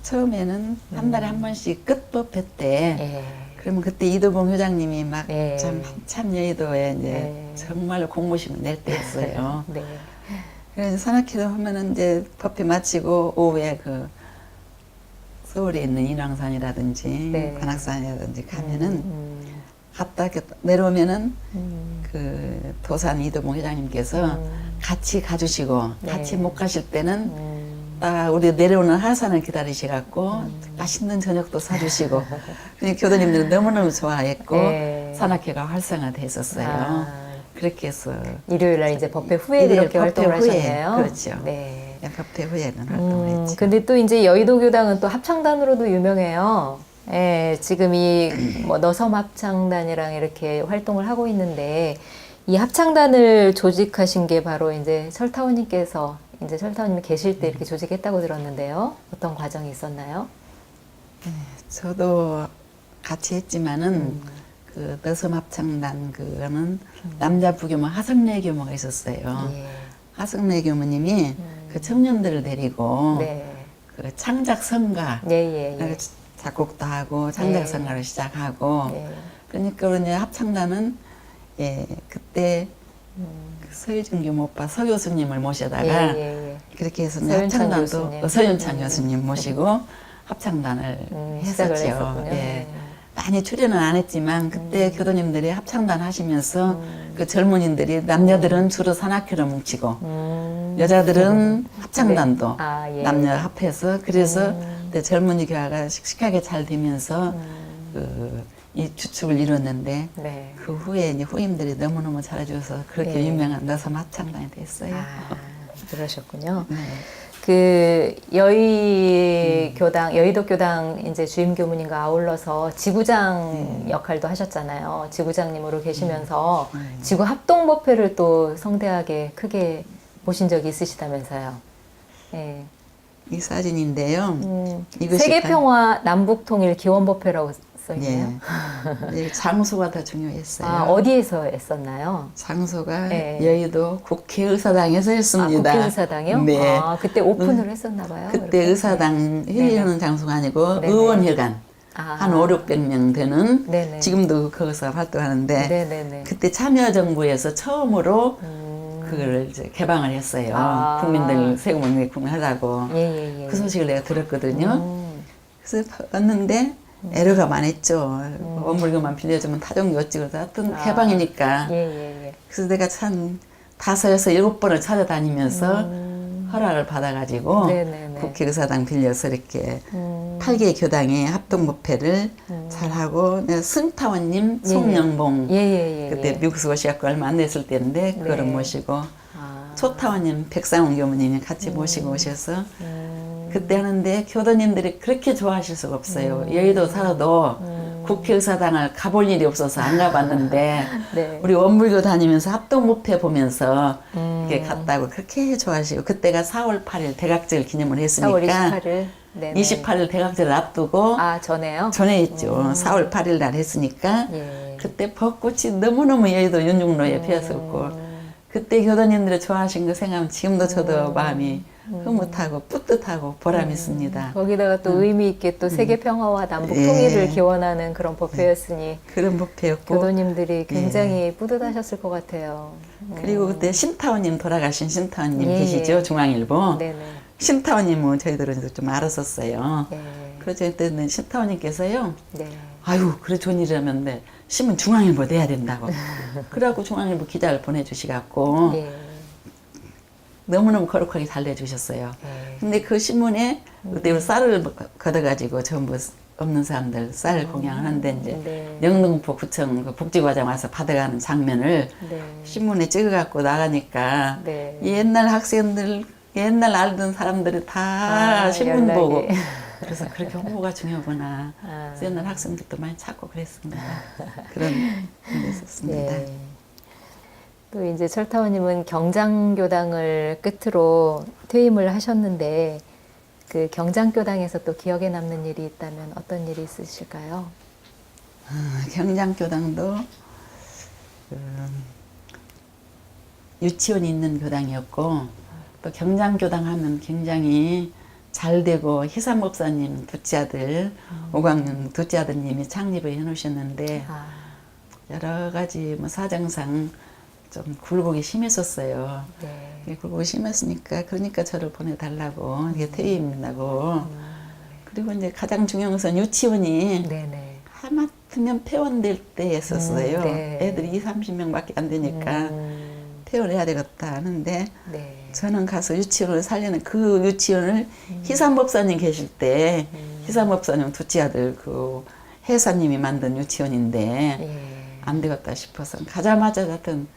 처음에는 한 달에 한 번씩 끝법회 때 예. 그러면 그때 이도봉 회장님이 막 예. 참 한참 여의도에 이제 예. 정말로 공모심을 낼 때였어요. 네. 그래서 산악회도 하면은 이제 법회 마치고 오후에 그 서울에 있는 인왕산이라든지 네. 관악산이라든지 가면은 갔다 이렇게 내려오면은 그 도산 이도봉 회장님께서 같이 가주시고 네. 같이 못 가실 때는 딱 우리 내려오는 하산을 기다리셔갖고 맛있는 저녁도 사주시고 그냥 교도님들은 너무너무 좋아했고 네. 산악회가 활성화돼 있었어요. 아, 그렇게 해서 일요일 날 이제 법회 후에 일요일 그렇게 법회 활동을 후에, 하셨네요. 그렇죠. 네. 법회 후에는 활동을 했죠. 근데 또 이제 여의도교당은 또 합창단으로도 유명해요. 예, 지금 이 뭐 너섬 합창단이랑 이렇게 활동을 하고 있는데 이 합창단을 조직하신 게 바로 이제 철타원님께서 이제 철타원님이 계실 때 이렇게 조직했다고 들었는데요. 어떤 과정이 있었나요? 저도 같이 했지만은 그 너섬 합창단 그거는 남자 부교무 하성래 교무가 있었어요. 예. 하성래 교무님이 그 청년들을 데리고 네. 그 창작 성가 예, 예, 예. 작곡도 하고 창작 성가를 시작하고 예. 그러니까 이제 합창단은 예 그때 그 서유준 교무 오빠 서 교수님을 모셔다가 예. 그렇게 해서 이제 서윤창 합창단도 교수님. 서윤창 교수님 모시고 합창단을 시작을 했었죠. 했었군요. 예. 많이 출연은 안 했지만 그때 교도님들이 합창단 하시면서 그 젊은이들이 남녀들은 주로 산악회로 뭉치고 여자들은 합창단도 네. 아, 예. 남녀 합해서 그래서 그때 젊은이 교화가 씩씩하게 잘 되면서 이 주축을 이뤘는데 네. 그 후에 이제 후임들이 너무너무 잘해줘서 그렇게 네. 유명한 너섬 합창단이 됐어요. 아, 그러셨군요. 네. 그 여의 교당, 여의도 교당 이제 주임 교무님과 아울러서 지구장 역할도 하셨잖아요. 지구장님으로 계시면서 지구 합동법회를 또 성대하게 크게 보신 적이 있으시다면서요. 예. 이 사진인데요. 이것이 세계평화 남북통일 기원법회라고 써있네요. 예. 장소가 더 중요했어요. 아, 어디에서 했었나요? 장소가 네. 여의도 국회의사당에서 아, 했습니다. 국회의사당이요? 네. 아, 그때 오픈을 했었나 봐요. 그때 이렇게. 의사당 회의하는 장소가 아니고 네네. 의원회관 아. 한 5, 600명 되는 네네. 지금도 거기서 활동하는데 네네네. 그때 참여정부에서 처음으로 그걸 이제 개방을 했어요. 아. 국민들 세금을 내고 예. 그 소식을 내가 들었거든요. 그래서 왔는데 애로가 많았죠. 원물교만 빌려주면 타종이 어찌고 하여튼 개방이니까. 예. 그래서 내가 참 5, 6, 7번을 찾아다니면서 허락을 받아가지고 네네네. 국회의사당 빌려서 이렇게 8개 교당의 합동법회를 잘하고 내가 승타원님, 송영봉 예. 그때 미국에서 오셔갖고 얼마 안 됐을 때인데 그거를 네. 모시고 아. 초타원님, 백상훈 교무님이 같이 모시고 오셔서 그때 하는데 교도님들이 그렇게 좋아하실 수가 없어요. 여의도 살아도 국회의사당을 가볼 일이 없어서 안 가봤는데 네. 우리 원불교 다니면서 합동법회 보면서 이렇게 갔다고 그렇게 좋아하시고 그때가 4월 8일 대각절 기념을 4월 했으니까 28일. 네네. 28일 대각절을 앞두고 아, 전에요? 전에 있죠. 4월 8일 날 했으니까 예. 그때 벚꽃이 너무너무 여의도 윤중로에 피었었고 그때 교도님들이 좋아하신 거 생각하면 지금도 저도 마음이 흐뭇하고 뿌듯하고 보람 있습니다. 거기다가 또 의미 있게 또 세계 평화와 남북 예. 통일을 기원하는 그런 법회였으니 그런 법회였고 교도님들이 굉장히 뿌듯하셨을 것 같아요. 그리고 그때 신타원님 돌아가신 신타원님 예, 계시죠? 예. 중앙일보. 네네. 신타원님은 저희들은 좀 알았었어요. 예. 그래서 그때는 신타원님께서요. 네. 아유 그래 좋은 일이라면 신문 중앙일보 내야 된다고. 그래갖고 중앙일보 기자를 보내주시갖고 예. 너무너무 거룩하게 잘 내주셨어요. 예. 근데 그 신문에 그때 쌀을 걷어가지고 전부 없는 사람들 쌀 공양을 하는데 이제 네. 영등포 구청 그 복지과장 와서 받아가는 장면을 네. 신문에 찍어갖고 나가니까 네. 옛날 학생들 옛날 알던 사람들이 다 아, 신문 연락이. 보고 그래서 그렇게 홍보가 중요하구나. 아. 그래서 옛날 학생들도 많이 찾고 그랬습니다. 그런 일이 있었습니다. 예. 또 이제 철타원님은 경장교당을 끝으로 퇴임을 하셨는데 그 경장교당에서 또 기억에 남는 일이 있다면 어떤 일이 있으실까요? 경장교당도 유치원이 있는 교당이었고 또 경장교당 하면 굉장히 잘 되고 희삼 목사님 둘째 아들 오광윤 둘째 아들님이 창립을 해놓으셨는데 아, 여러 가지 뭐 사정상 좀 굴곡이 심했었어요. 네. 굴곡이 심했으니까 그러니까 저를 보내달라고 이게 퇴임이라고 그리고 이제 가장 중요한 것은 유치원이 네네. 하마터면 폐원될 때 했었어요. 네. 애들이 20, 30명밖에 안 되니까 폐원해야 되겠다 하는데 네. 저는 가서 유치원을 살리는 그 유치원을 희삼 법사님 계실 때 희삼 법사님 둘째 아들 그 회사님이 만든 유치원인데 예. 안 되겠다 싶어서 가자마자 같은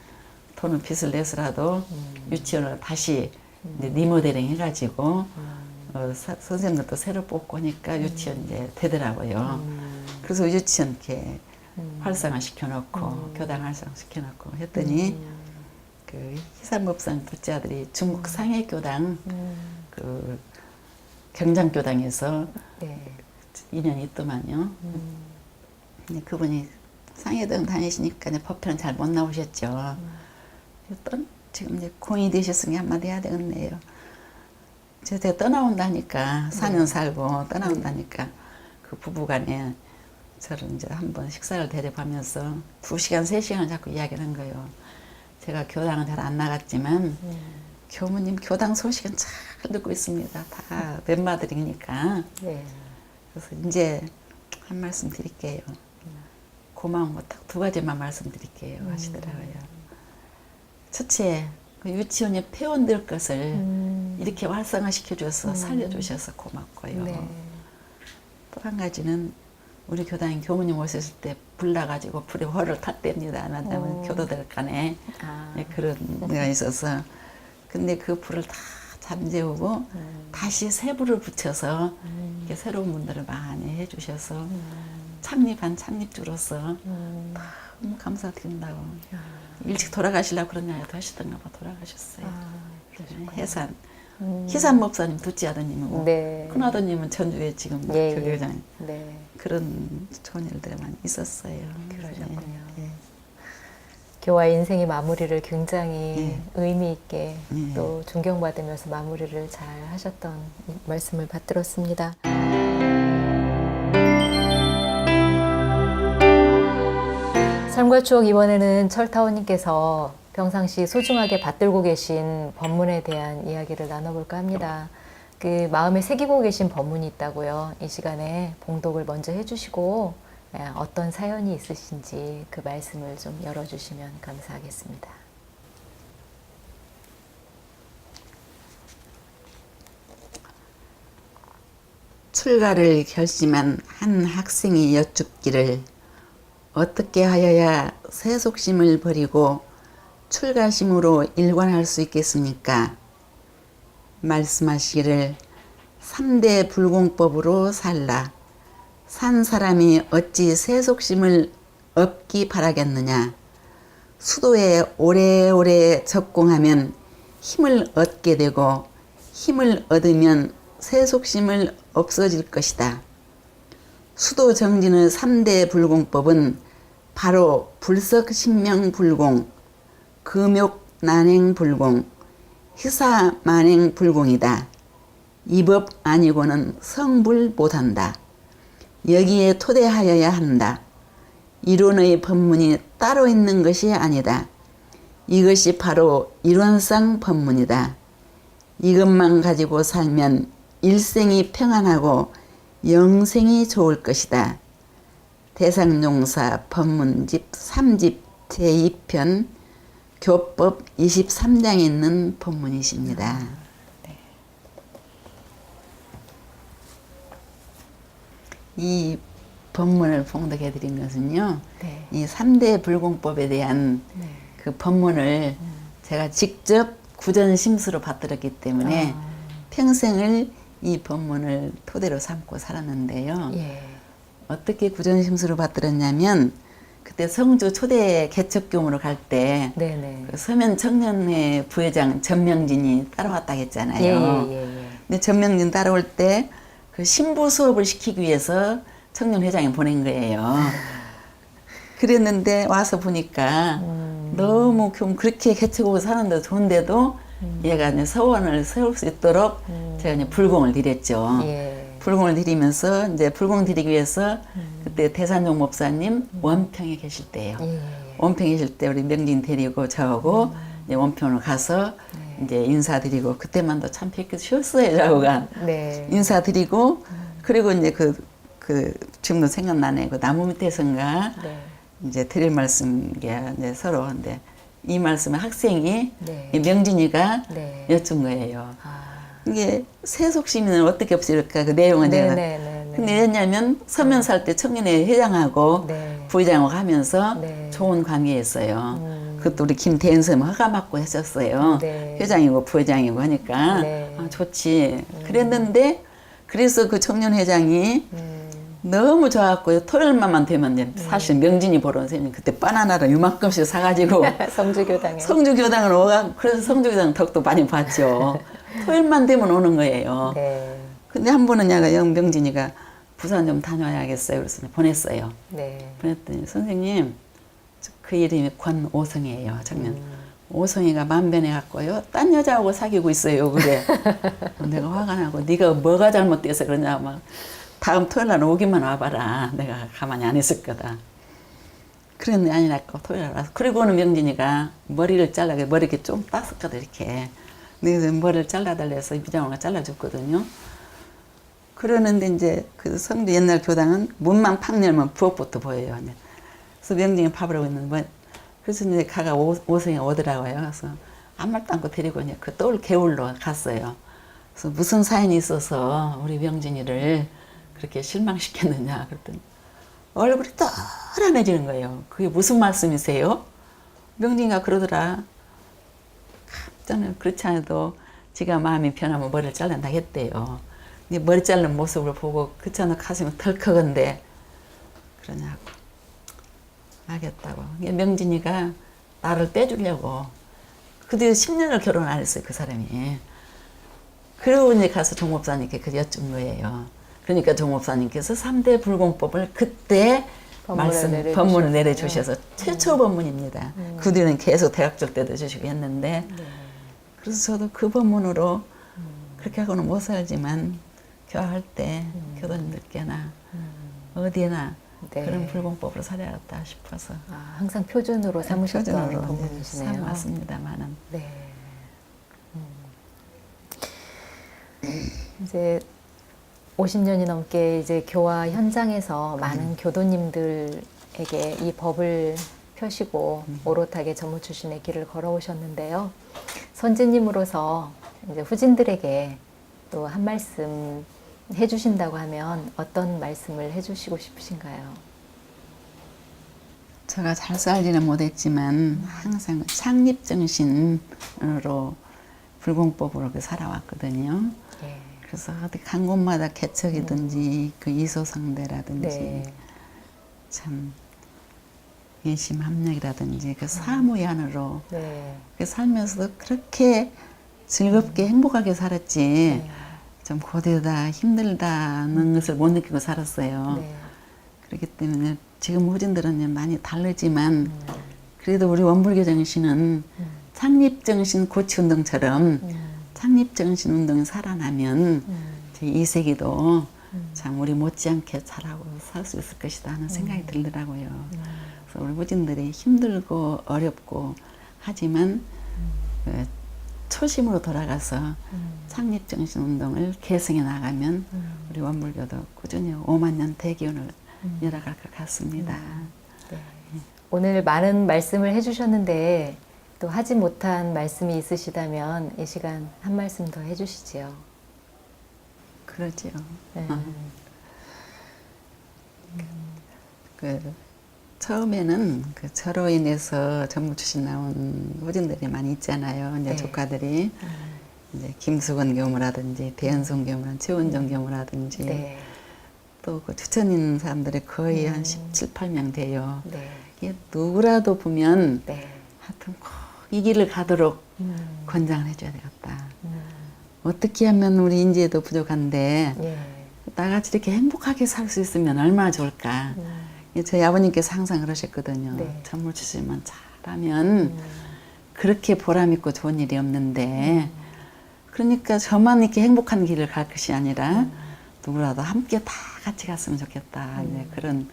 돈을 빚을 내서라도 유치원을 다시 이제 리모델링 해가지고 선생님들도 새로 뽑고 하니까 유치원 이제 되더라고요. 그래서 유치원 이렇게 활성화 시켜놓고 교당 활성화 시켜놓고 했더니 그 희산법상 둘째 아들이 중국 상해교당 그 경장교당에서 네. 2년 있더만요. 근데 그분이 상해동 다니시니까 이제 법회는 잘 못 나오셨죠. 지금 이제 공이 되셨으니 한마디 해야 되겠네요. 제가 떠나온다니까 4년 살고 떠나온다니까 그 부부간에 저를 이제 한번 식사를 대접하면서 2시간, 3시간 자꾸 이야기를 한 거예요. 제가 교당은 잘 안 나갔지만 교무님 교당 소식은 잘 듣고 있습니다. 다 멤버들이니까. 네. 그래서 이제 한 말씀 드릴게요. 고마운 거 딱 2가지만 말씀드릴게요 하시더라고요. 첫째, 그 유치원의 회원들 것을 이렇게 활성화시켜줘서 살려주셔서 고맙고요. 네. 또 한 가지는 우리 교당인 교무님 오셨을 때 불나가지고 불에 화를 탔답니다. 나는 교도들 간에 그런 데가 있어서. 근데 그 불을 다 잠재우고 다시 새 불을 붙여서 이렇게 새로운 분들을 많이 해주셔서 창립한 창립주로서 너무 감사드린다고. 일찍 돌아가시려고 그런 이야기도 하시던가 봐. 돌아가셨어요. 해산. 희산 목사님 둘째 아드님이고 네. 큰 아드님은 전주에 지금 예, 교회장. 네. 그런 좋은 일들만 있었어요. 그러셨군요. 예. 교와 인생의 마무리를 굉장히 예. 의미 있게 예. 또 존경받으면서 마무리를 잘 하셨던 말씀을 받들었습니다. 삶과 추억 이번에는 철타오님께서 평상시 소중하게 받들고 계신 법문에 대한 이야기를 나눠볼까 합니다. 그 마음에 새기고 계신 법문이 있다고요. 이 시간에 봉독을 먼저 해주시고 어떤 사연이 있으신지 그 말씀을 좀 열어주시면 감사하겠습니다. 출가를 결심한 한 학생이 여쭙기를 어떻게 하여야 세속심을 버리고 출가심으로 일관할 수 있겠습니까? 말씀하시기를 3대 불공법으로 살라. 산 사람이 어찌 세속심을 없기 바라겠느냐. 수도에 오래오래 적공하면 힘을 얻게 되고 힘을 얻으면 세속심을 없어질 것이다. 수도 정진의 3대 불공법은 바로 불석신명불공, 금욕난행불공, 희사만행불공이다. 이 법 아니고는 성불 못한다. 여기에 토대하여야 한다. 이론의 법문이 따로 있는 것이 아니다. 이것이 바로 이론상 법문이다. 이것만 가지고 살면 일생이 평안하고 영생이 좋을 것이다. 대상용사 법문집 3집 제2편 교법 23장에 있는 법문이십니다. 이 법문을 봉독해 드린 것은요. 네. 이 3대 불공법에 대한 네. 그 법문을 제가 직접 구전심수로 받들었기 때문에 평생을 이 법문을 토대로 삼고 살았는데요. 예. 어떻게 구전심수로 받들었냐면 그때 성주 초대 개척교무로 갈 때 네네. 그 서면 청년회 부회장 전명진이 따라왔다 했잖아요. 예. 근데 전명진 따라올 때 그 신부 수업을 시키기 위해서 청년회장에 보낸 거예요. 그랬는데 와서 보니까 너무 그렇게 개척하고 사는데 좋은데도 얘가 이제 서원을 세울 수 있도록 제가 이제 불공을 드렸죠. 예. 불공을 드리면서 이제 불공 드리기 위해서 그때 대산종 목사님 원평에 계실 때예요. 예. 원평에 계실 때 우리 명진 데리고 저하고 이제 원평으로 가서 이제 인사드리고 그때만도 참 뵙기 쉬웠어요, 저하고가. 네. 인사드리고 그리고 이제 그 지금도 생각나네. 그 나무 밑에선가 네. 이제 드릴 말씀 게 이제 서로 근데 이 말씀을 학생이 네. 이 명진이가 네. 여쭌 거예요. 아. 이게 세속시민은 어떻게 없을까 그 내용은 제가. 근데 왜냐면 서면 살 때 청년회 회장하고 네. 부회장하고 하면서 네. 좋은 관계였어요. 그것도 우리 김대현 선생님 허가 받고 했었어요. 네. 회장이고 부회장이고 하니까 네. 아, 좋지. 그랬는데 그래서 그 청년회장이 너무 좋았고요. 토요일만 되면 이제 사실 명진이 보러 온 선생님 그때 바나나를 요만큼씩 사가지고 성주교당에. 성주교당을 오가 그래서 성주교당 덕도 많이 봤죠. 토요일만 되면 오는 거예요. 네. 근데 한 번은 내가 영명진이가 부산 좀 다녀와야겠어요. 그래서 보냈어요. 네. 보냈더니 선생님 그 이름이 권오성이에요. 작년 오성이가 만변해 갖고요. 딴 여자하고 사귀고 있어요. 그래. 내가 화가 나고 네가 뭐가 잘못돼서 그러냐. 막 다음 토요일 날 오기만 와봐라. 내가 가만히 안 있을 거다. 그랬는데 아니라 토요일 날 와서. 그리고는 명진이가 머리를 잘라게 머리 이렇게 좀 땄었거든 이렇게. 그래서 머리를 잘라달래서 비장호가 잘라줬거든요. 그러는데 이제 그 성주 옛날 교당은 문만 팍 열면 부엌부터 보여요. 그래서 명진이 밥을 하고 있는데 뭐 그래서 이제 가가 오성이 오더라고요. 그래서 아무 말도 않고 데리고 이제 그 또 개울로 갔어요. 그래서 무슨 사연이 있어서 우리 명진이를 그렇게 실망시켰느냐 그랬더니 얼굴이 떠란해지는 거예요. 그게 무슨 말씀이세요? 명진이가 그러더라. 저는 그렇지 않아도 지가 마음이 변하면 머리를 잘란다 했대요. 근데 머리 자른 모습을 보고 그렇지 않아 가슴이 덜컥한데 그러냐고. 알겠다고. 명진이가 나를 떼주려고. 그 뒤에 10년을 결혼 안 했어요, 그 사람이. 그리고 이제 가서 종목사님께 그 여쭌 거예요. 그러니까 종목사님께서 3대 불공법을 그때 법문을 내려주셔서 최초 법문입니다. 그 뒤에는 계속 대학적 때도 주시고 했는데 그래서 저도 그 법문으로 그렇게 하고는 못 살지만 교화할 때 교도님들께나 어디에나 그런 불공법으로 살아야겠다 싶어서 항상 표준으로 삼으셨던 표준으로 법문이시네요. 삼았습니다만은. 네. 이제 50년이 넘게 이제 교화 현장에서 많은 교도님들에게 이 법을 펴시고 오롯하게 전무 출신의 길을 걸어오셨는데요. 선지님으로서 이제 후진들에게 또 한 말씀 해주신다고 하면 어떤 말씀을 해주시고 싶으신가요? 제가 잘 살지는 못했지만 항상 창립정신으로 불공법으로 살아왔거든요. 예. 그래서 어디 간 곳마다 개척이든지 그 이소상대라든지 네. 참 예심합력이라든지 그 사무연으로 네. 그 살면서도 그렇게 즐겁게 행복하게 살았지 네. 좀 고되다 힘들다는 것을 못 느끼고 살았어요. 네. 그렇기 때문에 지금 후진들은 많이 다르지만 그래도 우리 원불교 정신은 창립정신 고치운동처럼 창립정신 운동이 살아나면 제 2세기도 참 우리 못지않게 잘하고 살 수 있을 것이다 하는 생각이 들더라고요. 그래서 우리 후진들이 힘들고 어렵고 하지만 그 초심으로 돌아가서 창립정신 운동을 계승해 나가면 우리 원불교도 꾸준히 5만 년 대기운을 열어갈 것 같습니다. 네. 오늘 많은 말씀을 해주셨는데 또 하지 못한 말씀이 있으시다면 이 시간 한 말씀 더 해주시지요. 그러지요. 네. 그 처음에는 그 저로 인해서 전무 출신 나온 후진들이 많이 있잖아요. 이제 네. 조카들이 이제 김수건 교무라든지 대연송 교무라든지 최원정 교무라든지 네. 또 그 추천 있는 사람들이 거의 한 17, 18명 돼요. 네. 이게 누구라도 보면 네. 하여튼 꼭 이 길을 가도록 권장을 해줘야 되겠다. 어떻게 하면 우리 인지에도 부족한데 예. 나같이 이렇게 행복하게 살 수 있으면 얼마나 좋을까. 저희 아버님께서 항상 그러셨거든요. 네. 전무 출신만 잘하면 그렇게 보람 있고 좋은 일이 없는데 그러니까 저만 이렇게 행복한 길을 갈 것이 아니라 누구라도 함께 다 같이 갔으면 좋겠다. 이제 그런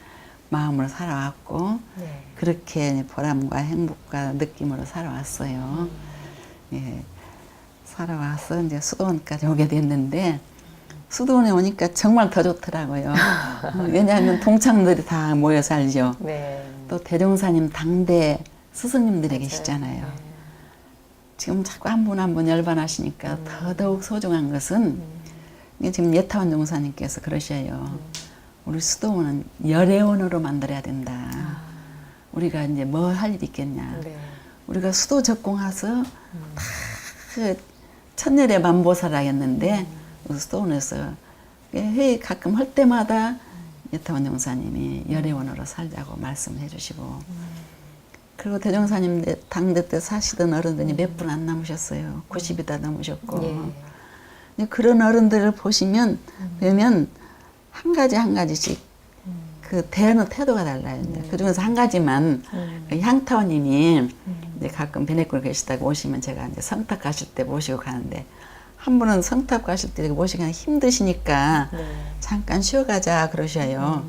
마음으로 살아왔고 네. 그렇게 보람과 행복과 느낌으로 살아왔어요. 예, 살아와서 이제 수도원까지 오게 됐는데 수도원에 오니까 정말 더 좋더라고요. 왜냐하면 동창들이 다 모여 살죠. 네. 또 대종사님 당대 스승님들이 계시잖아요. 네. 지금 자꾸 한 분 한 분 열반하시니까 더더욱 소중한 것은 이게 지금 예타원 종사님께서 그러셔요. 우리 수도원은 열애원으로 만들어야 된다. 우리가 이제 뭐 할 일이 있겠냐. 네. 우리가 수도 적공해서 다 그 천년의 만보살하였는데 수도원에서 회의 가끔 할 때마다 예타원 종사님이 열애원으로 살자고 말씀해 주시고 그리고 대종사님 당대 때 사시던 어른들이 몇 분 안 남으셨어요. 90이 다 넘으셨고 예. 그런 어른들을 보시면 한 가지 한 가지씩 그 대하는 태도가 달라요. 이제. 그중에서 한 가지만 그 향타원님이 이제 가끔 베네골 계시다가 오시면 제가 이제 성탑 가실 때 모시고 가는데 한 분은 성탑 가실 때 모시기가 힘드시니까 잠깐 쉬어가자 그러셔요.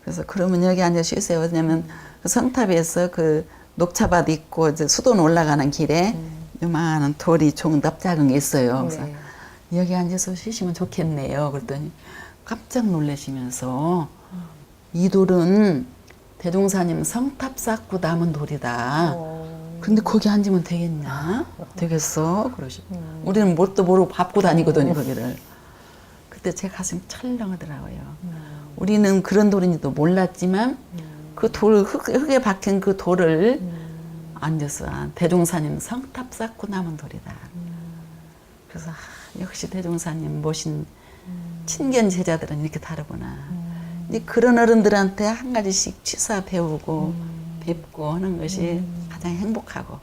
그래서 그러면 여기 앉아 쉬세요. 왜냐면 그 성탑에서 그 녹차밭 있고 이제 수돈 올라가는 길에 요만한 돌이 좀 납작은 게 있어요. 그래서 여기 앉아서 쉬시면 좋겠네요. 그랬더니 깜짝 놀라시면서 이 돌은 대종사님 성탑 쌓고 남은 돌이다. 근데 거기 앉으면 되겠냐? 되겠어? 그러시. 우리는 뭣도 모르고 밟고 다니거든요, 거기를. 그때 제 가슴이 철렁하더라고요. 우리는 그런 돌인지도 몰랐지만 그 흙에 박힌 그 돌을 앉아서 대종사님 성탑 쌓고 남은 돌이다. 그래서 역시 대종사님 모신 친견 제자들은 이렇게 다르구나. 근데 그런 어른들한테 한 가지씩 취사 배우고 뵙고 하는 것이 가장 행복하고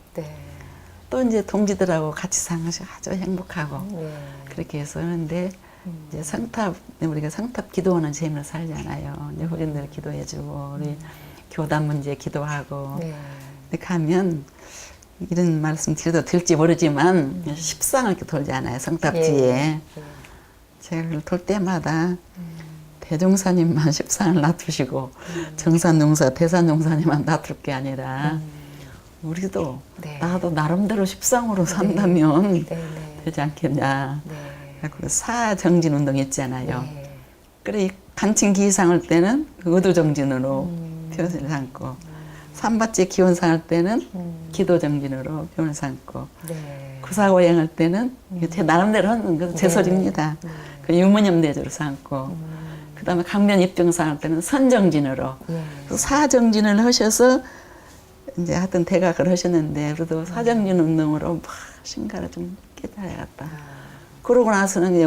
또 이제 동지들하고 같이 사는 것이 아주 행복하고 그렇게 해서 하는데 이제 성탑 우리가 성탑 기도하는 재미로 살잖아요. 이제 후진들 기도해주고 우리 교단 문제 기도하고 이렇게 하면 이런 말씀 드려도 될지 모르지만 십상을 이렇게 돌잖아요. 성탑지에 제가 그걸 돌 때마다 대종사님만 십상을 놔두시고 정산용사, 대산용사님만 놔둘 게 아니라 우리도 나도 나름대로 십상으로 산다면 되지 않겠냐. 그리고 사정진운동 있잖아요. 그래 간칭 기상할 때는 의도정진으로 표현을 삼고 삼바째 기원상할 때는 기도정진으로 표현을 삼고 구사고행할 때는 제 나름대로 하는 건 제 소리입니다. 그 유무념대조로 삼고 그 다음에 강변 입증상 할 때는 선정진으로 사정진을 하셔서 이제 하여튼 대각을 하셨는데 그래도 사정진 운동으로 막 신가를 좀 깨달아갔다. 그러고 나서는 이제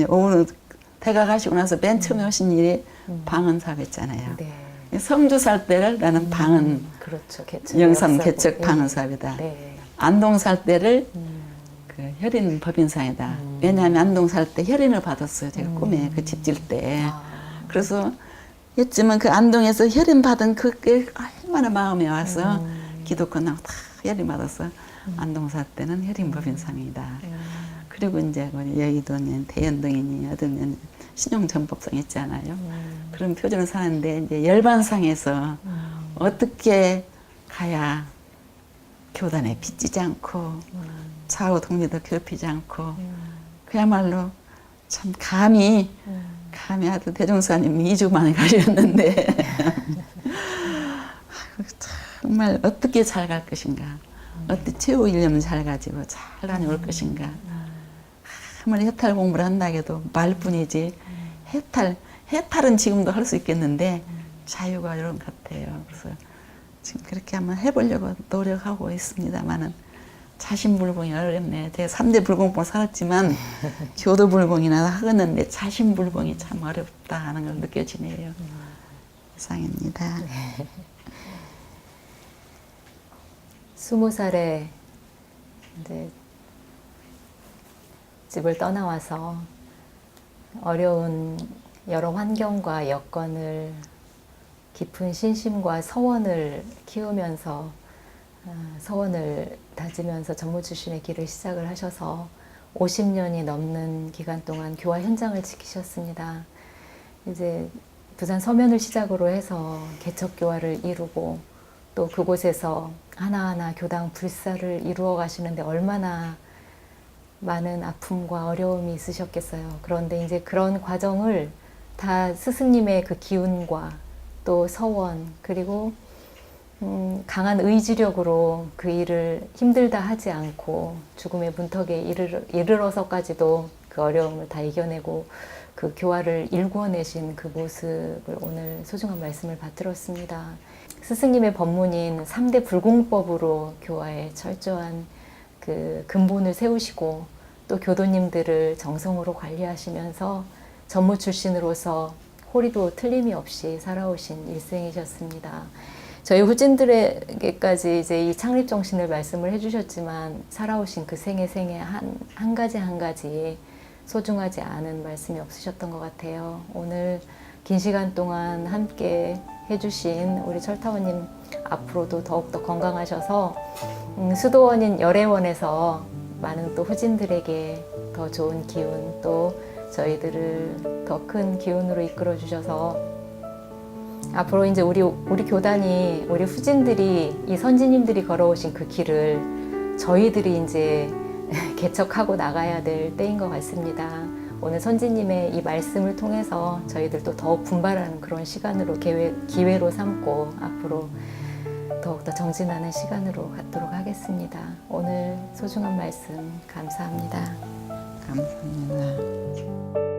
오늘 대각하시고 나서 맨 처음에 하신 일이 방언사업이었잖아요. 성주 살 때를 나는 방언 그렇죠. 영삼 개척 방언사업이다. 안동 살 때를 그 혈인 법인상이다. 왜냐하면 안동 살 때 혈인을 받았어요. 제가 꿈에 그 집 질 때. 그래서 했지만 그 안동에서 혈인 받은 그게 얼마나 마음에 와서 기도 끝나고 다 혈인 받아서 안동 살 때는 혈인 법인상이다. 그리고 이제 여의도는 대연동이니 어떤 신용전법상 있잖아요. 그런 표준을 사는데 이제 열반상에서 어떻게 가야 교단에 빚지지 않고 좌우 동료들 괴롭히지 않고 그야말로 참 감히 아들 대종사님이 2주 만에 가셨는데 정말 어떻게 잘 갈 것인가 어떻게 최후 일념을 잘 가지고 잘 다녀올 것인가 아무리 해탈 공부를 한다 해도 말뿐이지 해탈은 지금도 할 수 있겠는데 자유가 이런 것 같아요. 그래서 지금 그렇게 한번 해보려고 노력하고 있습니다만은 자신불공이 어렵네. 제가 3대 불공법 살았지만 교도불공이나 하겠는데 자신불공이 참 어렵다 하는 걸 느껴지네요. 이상입니다. 20살에 이제 집을 떠나와서 어려운 여러 환경과 여건을 깊은 신심과 서원을 키우면서 서원을 다지면서 전무출신의 길을 시작을 하셔서 50년이 넘는 기간 동안 교화 현장을 지키셨습니다. 이제 부산 서면을 시작으로 해서 개척교화를 이루고 또 그곳에서 하나하나 교당 불사를 이루어 가시는데 얼마나 많은 아픔과 어려움이 있으셨겠어요. 그런데 이제 그런 과정을 다 스승님의 그 기운과 또 서원 그리고 강한 의지력으로 그 일을 힘들다 하지 않고 죽음의 문턱에 이르러서까지도 그 어려움을 다 이겨내고 그 교화를 일궈내신 그 모습을 오늘 소중한 말씀을 받들었습니다. 스승님의 법문인 3대 불공법으로 교화에 철저한 그 근본을 세우시고 또 교도님들을 정성으로 관리하시면서 전무 출신으로서 호리도 틀림이 없이 살아오신 일생이셨습니다. 저희 후진들에게까지 이제 이 창립 정신을 말씀을 해주셨지만 살아오신 그 생애 한 가지 한 가지 소중하지 않은 말씀이 없으셨던 것 같아요. 오늘 긴 시간 동안 함께 해주신 우리 철타원님 앞으로도 더욱더 건강하셔서 수도원인 열애원에서 많은 또 후진들에게 더 좋은 기운 또 저희들을 더 큰 기운으로 이끌어 주셔서 앞으로 이제 우리 교단이 우리 후진들이 이 선지님들이 걸어오신 그 길을 저희들이 이제 개척하고 나가야 될 때인 것 같습니다. 오늘 선지님의 이 말씀을 통해서 저희들도 더욱 분발하는 그런 시간으로 기회로 삼고 앞으로 더욱더 정진하는 시간으로 갖도록 하겠습니다. 오늘 소중한 말씀 감사합니다. 감사합니다.